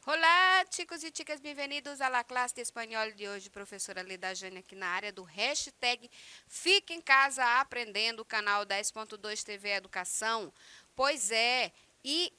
Olá, chicos e chicas, bem-vindos à la classe de espanhol de hoje. Professora Leda Jane aqui na área do hashtag Fica em Casa Aprendendo, o canal 10.2 TV Educação. Pois é, e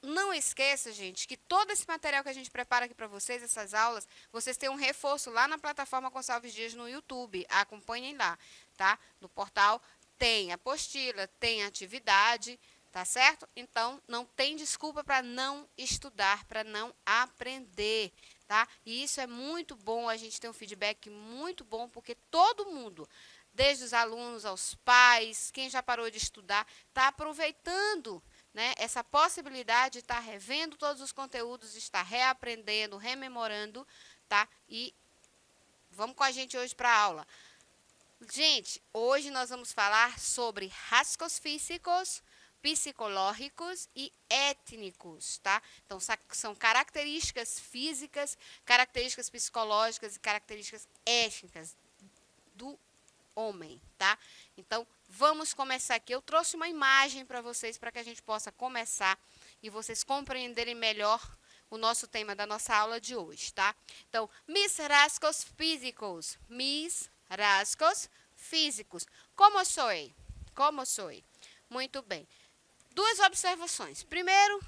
não esqueça, gente, que todo esse material que a gente prepara aqui para vocês, essas aulas, vocês têm um reforço lá na plataforma Gonçalves Dias no YouTube. Acompanhem lá, tá? No portal tem apostila, tem atividade, tá certo? Então, não tem desculpa para não estudar, para não aprender, tá? E isso é muito bom, a gente tem um feedback muito bom, porque todo mundo, desde os alunos aos pais, quem já parou de estudar, está aproveitando, né, essa possibilidade de estar revendo todos os conteúdos, de estar reaprendendo, rememorando, tá? E vamos com a gente hoje para a aula. Gente, hoje nós vamos falar sobre rasgos físicos, psicológicos e étnicos, tá? Então, são características físicas, características psicológicas e características étnicas do homem, tá? Então, vamos começar aqui. Eu trouxe uma imagem para vocês, para que a gente possa começar e vocês compreenderem melhor o nosso tema da nossa aula de hoje, tá? Então, mis rasgos físicos. Mis rasgos físicos. Como sou? Como sou? Muito bem. Duas observações. Primeiro,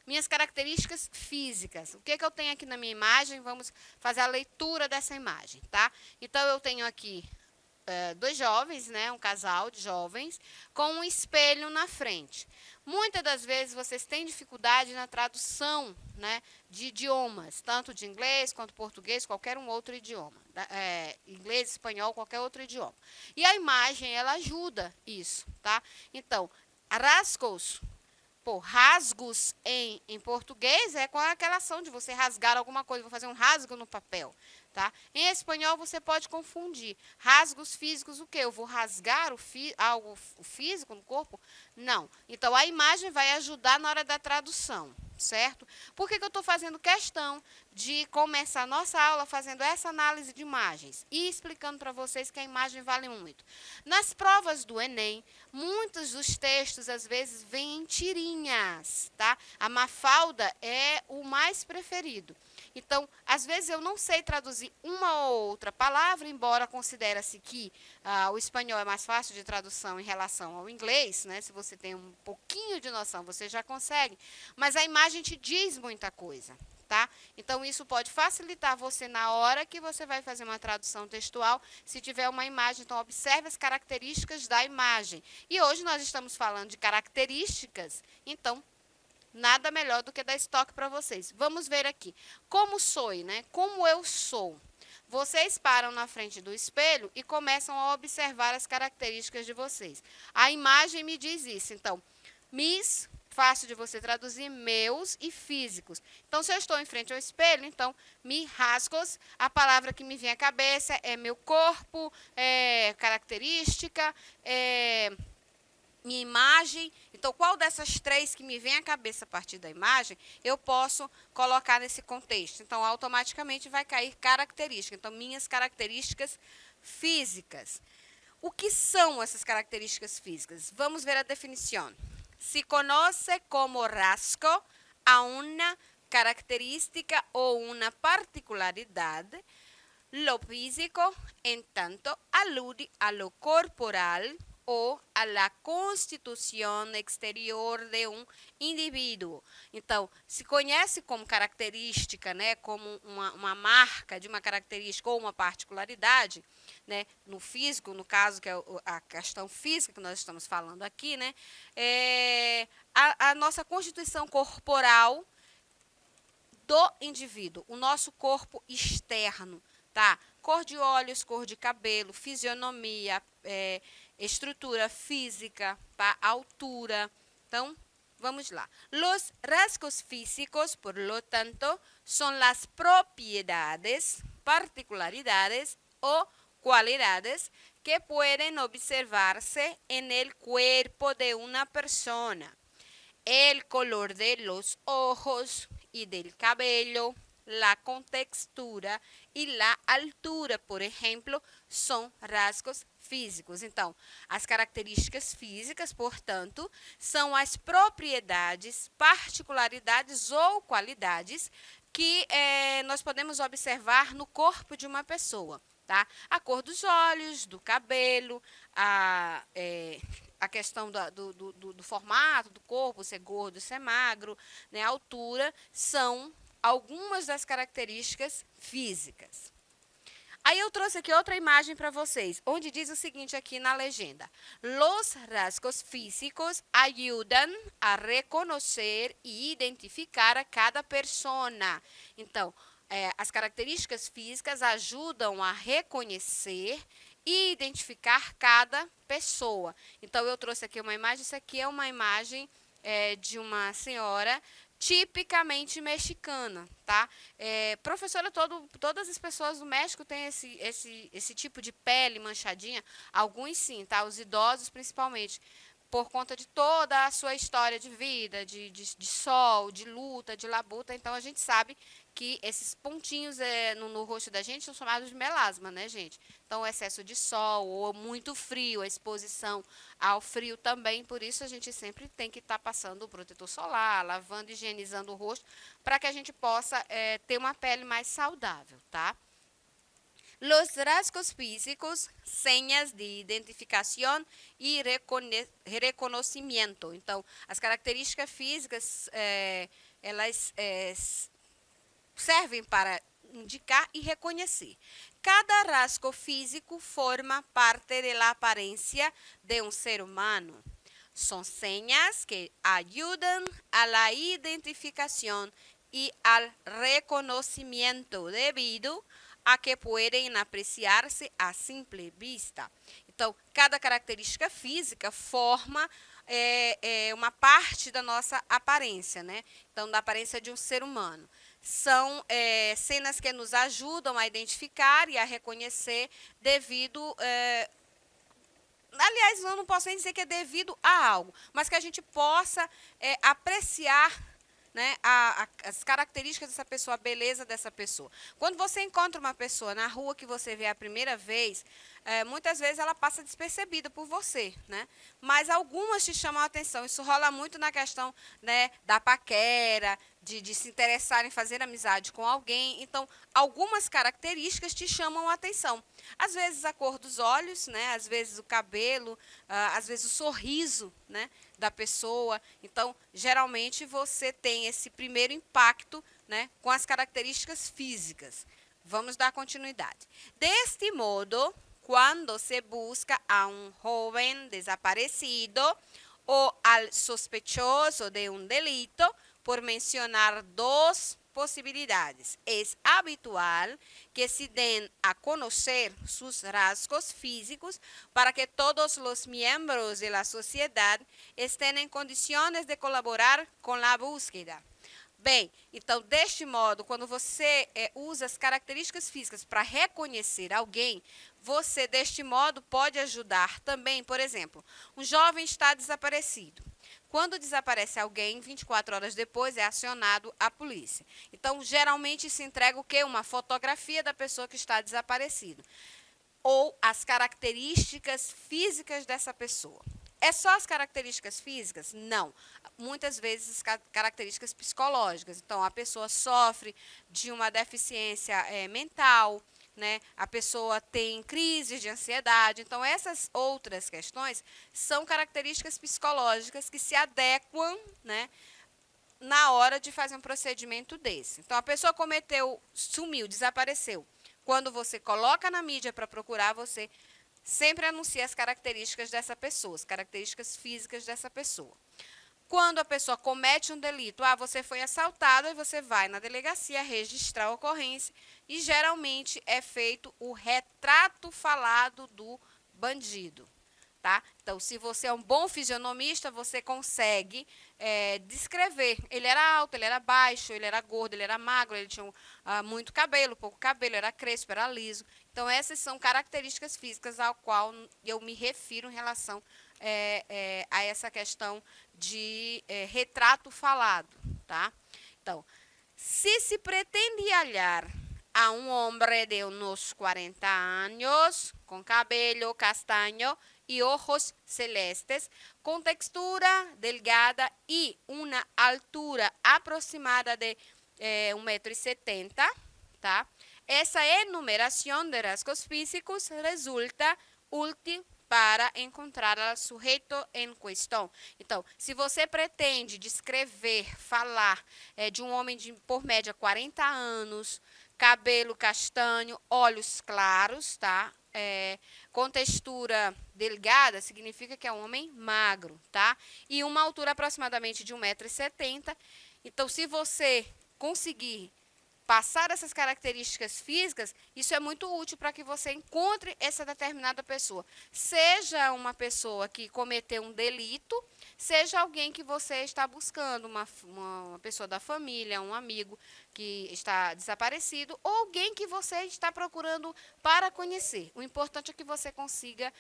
minhas características físicas. O que eu tenho aqui na minha imagem? Vamos fazer a leitura dessa imagem, tá? Então, eu tenho aqui dois jovens, né, um casal de jovens, com um espelho na frente. Muitas das vezes vocês têm dificuldade na tradução, né, de idiomas, tanto de inglês quanto português, qualquer um outro idioma, inglês, espanhol, qualquer outro idioma. E a imagem, ela ajuda isso, tá? Então, rasgos, rasgos em português é com aquela ação de você rasgar alguma coisa, vou fazer um rasgo no papel, tá? Em espanhol você pode confundir. Rasgos físicos, o quê? Eu vou rasgar algo físico no corpo? Não. Então, a imagem vai ajudar na hora da tradução, certo? Por que eu estou fazendo questão de começar a nossa aula fazendo essa análise de imagens e explicando para vocês que a imagem vale muito? Nas provas do Enem, muitos dos textos, às vezes, vêm em tirinhas, tá? A Mafalda é o mais preferido. Então, às vezes eu não sei traduzir uma ou outra palavra, embora considere-se que o espanhol é mais fácil de tradução em relação ao inglês, né? Se você tem um pouquinho de noção, você já consegue. Mas a imagem te diz muita coisa, tá? Então, isso pode facilitar você na hora que você vai fazer uma tradução textual, se tiver uma imagem. Então, observe as características da imagem. E hoje nós estamos falando de características, então, nada melhor do que dar estoque para vocês. Vamos ver aqui. Como sou, né? Como eu sou. Vocês param na frente do espelho e começam a observar as características de vocês. A imagem me diz isso. Então, fácil de você traduzir, meus e físicos. Então, se eu estou em frente ao espelho, então, me rasgos, a palavra que me vem à cabeça é meu corpo, característica, minha imagem. Então, qual dessas três que me vem à cabeça a partir da imagem, eu posso colocar nesse contexto? Então, automaticamente vai cair característica. Então, minhas características físicas. O que são essas características físicas? Vamos ver a definição. Se conoce como rasgo a una característica o una particularidad. Lo físico, en tanto, alude a lo corporal ou a la constituição exterior de um indivíduo. Então, se conhece como característica, né, como uma marca de uma característica ou uma particularidade, né, no físico, no caso, que é a questão física que nós estamos falando aqui, né, a nossa constituição corporal do indivíduo, o nosso corpo externo, tá? Cor de olhos, cor de cabelo, fisionomia, estrutura física, tá? Altura. Então, vamos lá. Los rasgos físicos, por lo tanto, son las propiedades, particularidades o cualidades que pueden observarse en el cuerpo de una persona. El color de los ojos y del cabello, la contextura e la altura, por exemplo, são rasgos físicos. Então, as características físicas, portanto, são as propriedades, particularidades ou qualidades que nós podemos observar no corpo de uma pessoa. Tá? A cor dos olhos, do cabelo, a questão do formato do corpo, ser gordo, ser magro, né? A altura, são algumas das características físicas. Aí eu trouxe aqui outra imagem para vocês, onde diz o seguinte aqui na legenda: Los rasgos físicos ayudan a reconocer e identificar a cada persona. Então, as características físicas ajudam a reconhecer e identificar cada pessoa. Então, eu trouxe aqui uma imagem, isso aqui é uma imagem de uma senhora tipicamente mexicana, tá? Professora, todas as pessoas do México têm esse tipo de pele manchadinha? Alguns sim, tá? Os idosos principalmente, por conta de toda a sua história de vida, de sol, de luta, de labuta. Então, a gente sabe que esses pontinhos no rosto da gente são chamados de melasma, né, gente? Então, o excesso de sol ou muito frio, a exposição ao frio também, por isso a gente sempre tem que estar passando o protetor solar, lavando, higienizando o rosto, para que a gente possa ter uma pele mais saudável, tá? Los rasgos físicos, señas de identificação e reconhecimento. Então, as características físicas, elas servem para indicar e reconhecer. Cada rasgo físico forma parte da aparência de um ser humano. São señas que ajudam a la identificação e al reconhecimento devido a que podem apreciar-se a simple vista. Então, cada característica física forma uma parte da nossa aparência, né? Então, da aparência de um ser humano. São cenas que nos ajudam a identificar e a reconhecer devido... aliás, eu não posso nem dizer que é devido a algo, mas que a gente possa apreciar, né, as características dessa pessoa, a beleza dessa pessoa. Quando você encontra uma pessoa na rua que você vê a primeira vez, muitas vezes ela passa despercebida por você, né? Mas algumas te chamam a atenção. Isso rola muito na questão, né, da paquera, de se interessar em fazer amizade com alguém. Então, algumas características te chamam a atenção. Às vezes a cor dos olhos, né? Às vezes o cabelo, às vezes o sorriso, né, da pessoa. Então, geralmente você tem esse primeiro impacto, né, com as características físicas. Vamos dar continuidade. Deste modo, quando se busca a um jovem desaparecido ou al sospechoso de um delito, por mencionar duas possibilidades. É habitual que se den a conhecer seus rasgos físicos para que todos os membros da sociedade estejam em condições de colaborar com a búsqueda. Bem, então, deste modo, quando você usa as características físicas para reconhecer alguém, você, deste modo, pode ajudar também, por exemplo, um jovem está desaparecido. Quando desaparece alguém, 24 horas depois é acionado a polícia. Então, geralmente se entrega o quê? Uma fotografia da pessoa que está desaparecida. Ou as características físicas dessa pessoa. É só as características físicas? Não. Muitas vezes as características psicológicas. Então, a pessoa sofre de uma deficiência mental, né? A pessoa tem crises de ansiedade. Então, essas outras questões são características psicológicas que se adequam, né, na hora de fazer um procedimento desse. Então, a pessoa cometeu, sumiu, desapareceu. Quando você coloca na mídia para procurar, você sempre anuncia as características dessa pessoa, as características físicas dessa pessoa. Quando a pessoa comete um delito, você foi assaltado, e você vai na delegacia registrar a ocorrência e geralmente é feito o retrato falado do bandido. Tá? Então, se você é um bom fisionomista, você consegue descrever. Ele era alto, ele era baixo, ele era gordo, ele era magro, ele tinha muito cabelo, pouco cabelo, era crespo, era liso. Então, essas são características físicas ao qual eu me refiro em relação a essa questão de retrato falado. Tá? Então, Si se pretende hallar a un hombre de unos 40 años, con cabello castaño y ojos celestes, con textura delgada y una altura aproximada de 1,70 m, tá? Essa enumeração de rasgos físicos resulta útil para encontrar o sujeito em questão. Então, se você pretende descrever, falar de um homem de, por média, 40 anos, cabelo castanho, olhos claros, tá? Com textura delgada, significa que é um homem magro, tá? E uma altura aproximadamente de 1,70 m. Então, se você conseguir passar essas características físicas, isso é muito útil para que você encontre essa determinada pessoa. Seja uma pessoa que cometeu um delito, seja alguém que você está buscando, uma pessoa da família, um amigo que está desaparecido, ou alguém que você está procurando para conhecer. O importante é que você consiga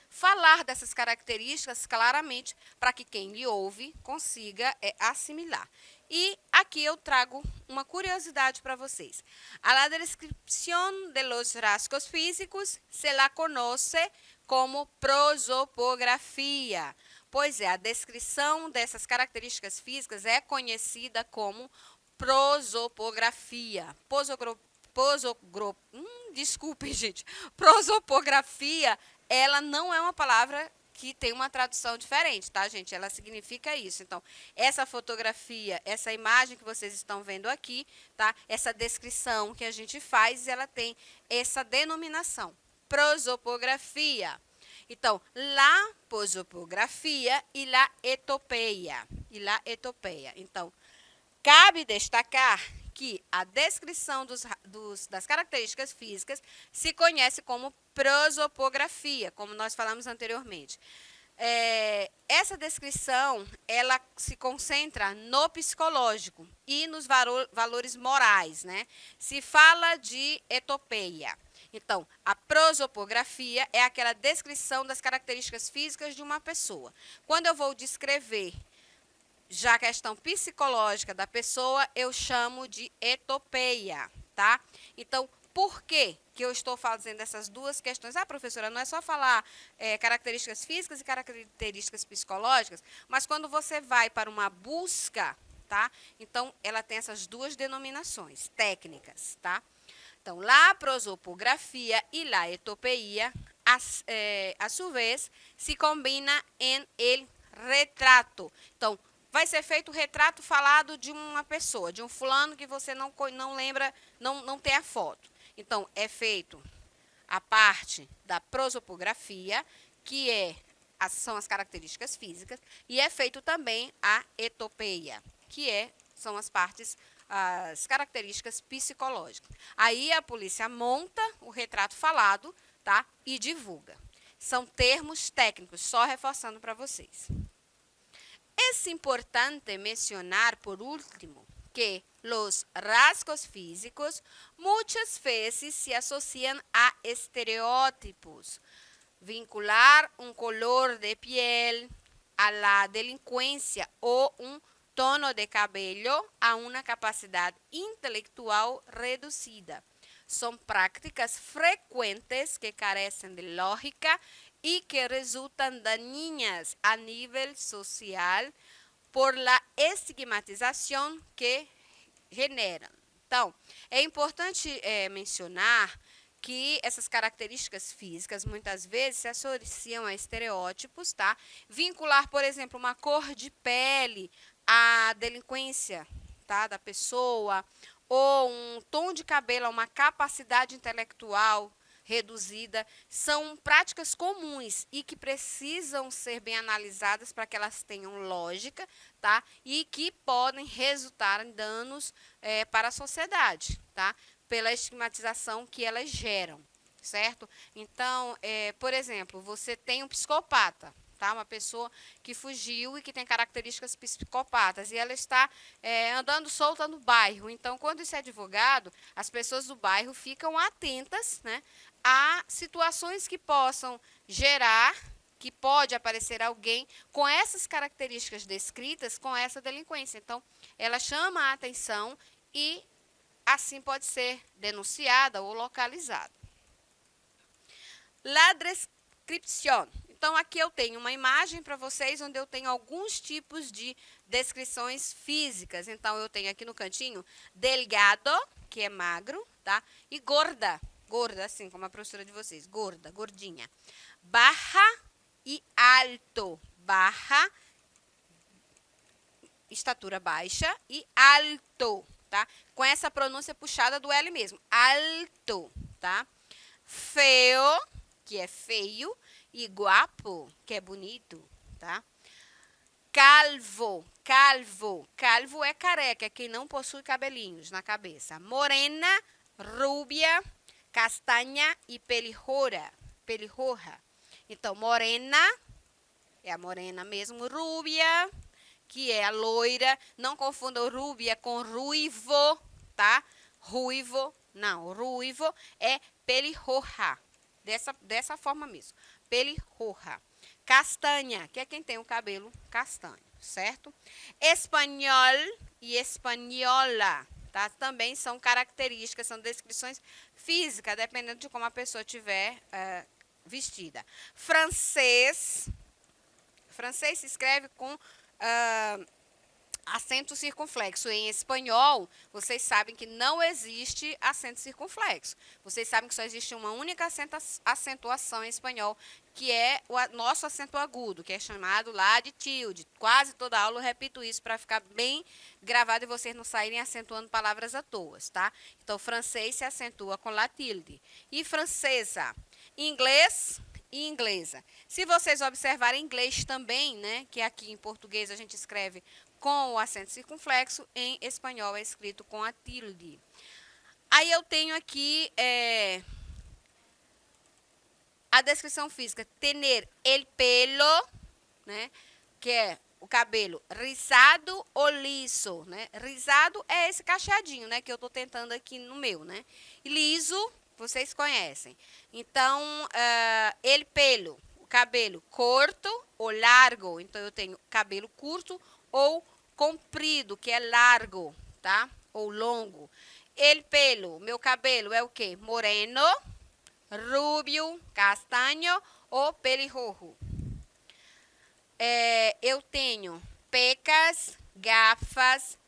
falar dessas características claramente para que quem lhe ouve consiga assimilar. E aqui eu trago uma curiosidade para vocês. A la descripción de los rasgos físicos se la conoce como prosopografia. Pois é, a descrição dessas características físicas é conhecida como prosopografia. Desculpe, gente. Prosopografia, ela não é uma palavra que tem uma tradução diferente, tá, gente? Ela significa isso. Então, essa fotografia, essa imagem que vocês estão vendo aqui, tá? Essa descrição que a gente faz, ela tem essa denominação, prosopografia. Então, la prosopografia e la etopeia. Então, cabe destacar que a descrição das características físicas se conhece como prosopografia, como nós falamos anteriormente. Essa descrição, ela se concentra no psicológico e nos valores morais, né? Se fala de etopeia. Então, a prosopografia é aquela descrição das características físicas de uma pessoa. Quando eu vou descrever já a questão psicológica da pessoa, eu chamo de etopeia, tá? Então, por que eu estou fazendo essas duas questões? Ah, professora, não é só falar características físicas e características psicológicas, mas quando você vai para uma busca, tá? Então, ela tem essas duas denominações técnicas, tá? Então, la prosopografia e la etopeia, a su vez, se combina em el retrato. Então, vai ser feito o retrato falado de uma pessoa, de um fulano que você não lembra, não tem a foto. Então, é feito a parte da prosopografia, que são as características físicas, e é feito também a etopeia, que são as características psicológicas. Aí a polícia monta o retrato falado, tá? E divulga. São termos técnicos, só reforçando para vocês. É importante mencionar, por último, que os rasgos físicos muitas vezes se associam a estereótipos. Vincular um color de piel a la delinquência ou um tono de cabelo a uma capacidade intelectual reduzida. São práticas frequentes que carecem de lógica e que resultam daninhas a nível social por la estigmatização que generam. Então, é importante mencionar que essas características físicas muitas vezes se associam a estereótipos, tá? Vincular, por exemplo, uma cor de pele à delinquência, tá, da pessoa, ou um tom de cabelo a uma capacidade intelectual reduzida, são práticas comuns e que precisam ser bem analisadas para que elas tenham lógica, tá? E que podem resultar em danos para a sociedade, tá? Pela estigmatização que elas geram, certo? Então, por exemplo, você tem um psicopata, tá? Uma pessoa que fugiu e que tem características psicopatas, e ela está andando solta no bairro. Então, quando isso é divulgado, as pessoas do bairro ficam atentas, né, a situações que possam gerar que pode aparecer alguém com essas características descritas com essa delinquência. Então, ela chama a atenção e assim pode ser denunciada ou localizada. La descripción. Então, aqui eu tenho uma imagem para vocês, onde eu tenho alguns tipos de descrições físicas. Então, eu tenho aqui no cantinho, delgado, que é magro, tá? E gorda, gorda, assim como a professora de vocês, gorda, gordinha. Baja e alto, baja, estatura baixa, e alto, tá? Com essa pronúncia puxada do L mesmo, alto, tá? Feo, que é feio, e guapo, que é bonito, tá? Calvo, calvo, calvo é careca, é quem não possui cabelinhos na cabeça. Morena, rubia, castanha e pelirroja, pelirroja. Então, morena é a morena mesmo, rubia, que é a loira. Não confundam rubia com ruivo, tá? Ruivo, não, ruivo é pelirroja, dessa forma mesmo, pelirroja. Castanha, que é quem tem o cabelo castanho, certo? Espanhol e espanhola, tá? Também são características, são descrições físicas, dependendo de como a pessoa estiver vestida. Francês, francês se escreve com acento circunflexo. Em espanhol, vocês sabem que não existe acento circunflexo. Vocês sabem que só existe uma única acentuação em espanhol, que é o nosso acento agudo, que é chamado lá de tilde. Quase toda aula eu repito isso para ficar bem gravado e vocês não saírem acentuando palavras à toa, tá? Então, francês se acentua com la tilde. E francesa, inglês e inglesa. Se vocês observarem inglês também, né, que aqui em português a gente escreve com o acento circunflexo, em espanhol é escrito com a tilde. Aí eu tenho aqui a descrição física. Tener el pelo, né, que é o cabelo rizado ou liso, né? Rizado é esse cacheadinho, né, que eu estou tentando aqui no meu, né? E liso, vocês conhecem. Então, el pelo, o cabelo curto ou largo. Então, eu tenho cabelo curto ou comprido, que é largo, tá? Ou longo. El pelo, meu cabelo é o quê? Moreno, rubio, castanho ou pelirrojo. Eu tenho pecas, gafas,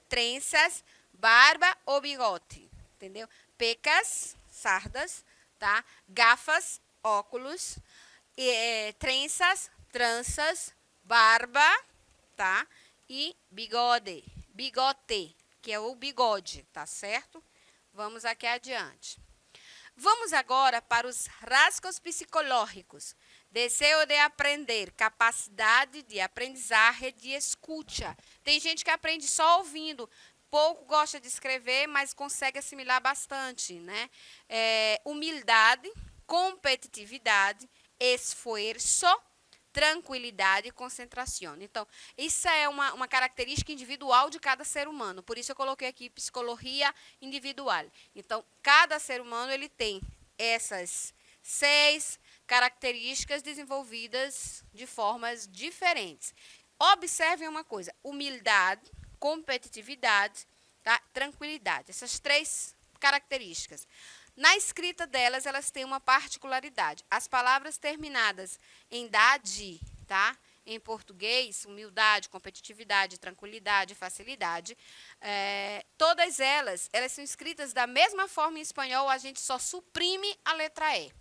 tranças, barba ou bigode, entendeu? Pecas, sardas, tá? Gafas, óculos, tranças, barba, tá? E bigode, bigote, que é o bigode, tá certo? Vamos aqui adiante. Vamos agora para os rasgos psicológicos. Desejo de aprender, capacidade de aprendizagem de escuta. Tem gente que aprende só ouvindo, pouco gosta de escrever, mas consegue assimilar bastante, né? Humildade, competitividade, esforço, tranquilidade e concentração. Então, isso é uma característica individual de cada ser humano. Por isso eu coloquei aqui psicologia individual. Então, cada ser humano ele tem essas 6 características desenvolvidas de formas diferentes. Observem uma coisa: humildade, competitividade, tá? Tranquilidade. Essas 3 características. Na escrita delas, elas têm uma particularidade. As palavras terminadas em dade, tá? Em português, humildade, competitividade, tranquilidade, facilidade, todas elas são escritas da mesma forma em espanhol, a gente só suprime a letra E,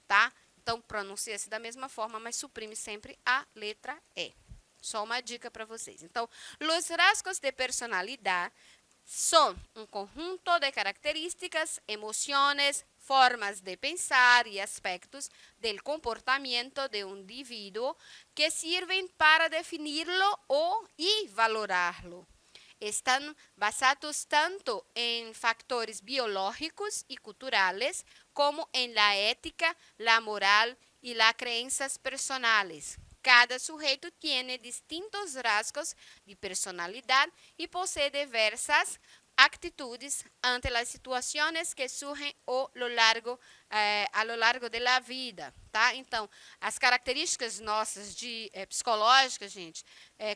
tá? Então, pronuncia-se da mesma forma, mas suprime sempre a letra E. Só uma dica para vocês. Então, los rasgos de personalidad son un conjunto de características, emociones, formas de pensar y aspectos del comportamiento de un individuo que sirven para definirlo y valorarlo. Están basados tanto en factores biológicos y culturales como en la ética, la moral y las creencias personales. Cada sujeto tiene distintos rasgos de personalidad y posee diversas actitudes ante as situações que surgem a lo largo da vida, tá? Então, as características nossas psicológicas, gente,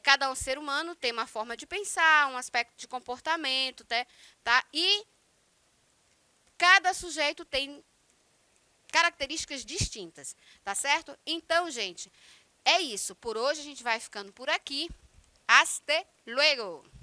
cada ser humano tem uma forma de pensar, um aspecto de comportamento, tá? E cada sujeito tem características distintas, tá certo? Então, gente, é isso. Por hoje a gente vai ficando por aqui. Hasta luego!